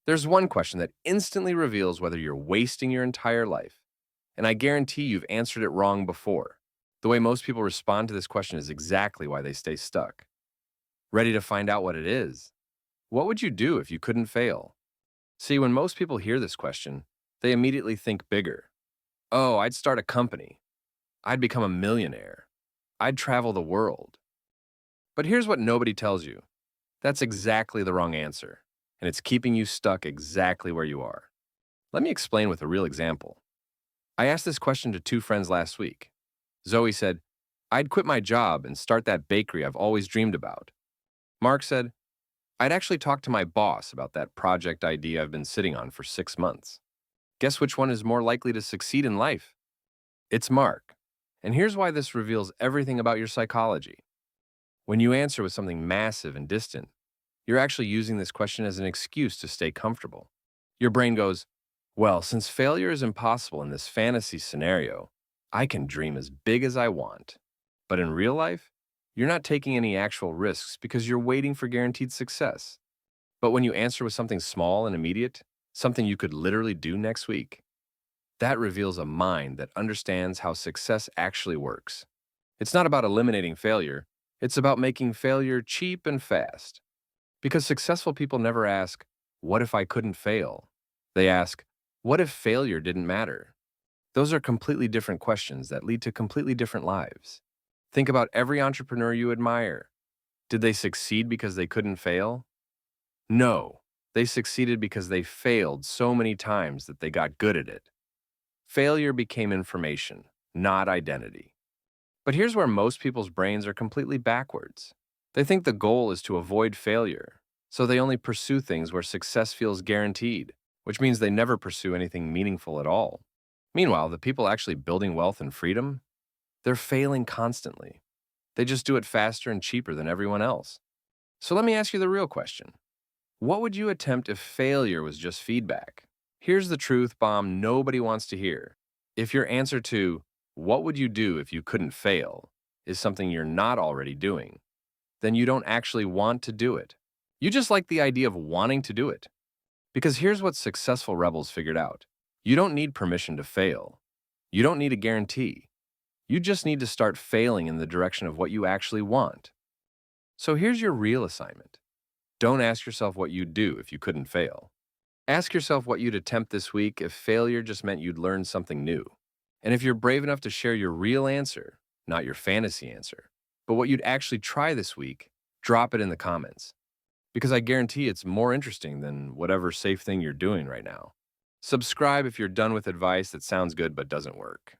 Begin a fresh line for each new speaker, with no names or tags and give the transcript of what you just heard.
There's one question that instantly reveals whether you're wasting your entire life, and I guarantee you've answered it wrong before. The way most people respond to this question is exactly why they stay stuck. Ready to find out what it is? What would you do if you couldn't fail? See, when most people hear this question, they immediately think bigger. Oh, I'd start a company. I'd become a millionaire. I'd travel the world. But here's what nobody tells you. That's exactly the wrong answer, and it's keeping you stuck exactly where you are. Let me explain with a real example. I asked this question to two friends last week. Zoe said, I'd quit my job and start that bakery I've always dreamed about. Mark said, I'd actually talk to my boss about that project idea I've been sitting on for 6 months. Guess which one is more likely to succeed in life? It's Mark. And here's why this reveals everything about your psychology. When you answer with something massive and distant, you're actually using this question as an excuse to stay comfortable. Your brain goes, well, since failure is impossible in this fantasy scenario, I can dream as big as I want. But in real life, you're not taking any actual risks because you're waiting for guaranteed success. But when you answer with something small and immediate, something you could literally do next week, that reveals a mind that understands how success actually works. It's not about eliminating failure, it's about making failure cheap and fast. Because successful people never ask, what if I couldn't fail? They ask, what if failure didn't matter? Those are completely different questions that lead to completely different lives. Think about every entrepreneur you admire. Did they succeed because they couldn't fail? No, they succeeded because they failed so many times that they got good at it. Failure became information, not identity. But here's where most people's brains are completely backwards. They think the goal is to avoid failure, so they only pursue things where success feels guaranteed, which means they never pursue anything meaningful at all. Meanwhile, the people actually building wealth and freedom, they're failing constantly. They just do it faster and cheaper than everyone else. So let me ask you the real question. What would you attempt if failure was just feedback? Here's the truth bomb nobody wants to hear. If your answer to, what would you do if you couldn't fail, is something you're not already doing, then you don't actually want to do it. You just like the idea of wanting to do it. Because here's what successful rebels figured out. You don't need permission to fail. You don't need a guarantee. You just need to start failing in the direction of what you actually want. So here's your real assignment. Don't ask yourself what you'd do if you couldn't fail. Ask yourself what you'd attempt this week if failure just meant you'd learn something new. And if you're brave enough to share your real answer, not your fantasy answer, but what you'd actually try this week, drop it in the comments. Because I guarantee it's more interesting than whatever safe thing you're doing right now. Subscribe if you're done with advice that sounds good but doesn't work.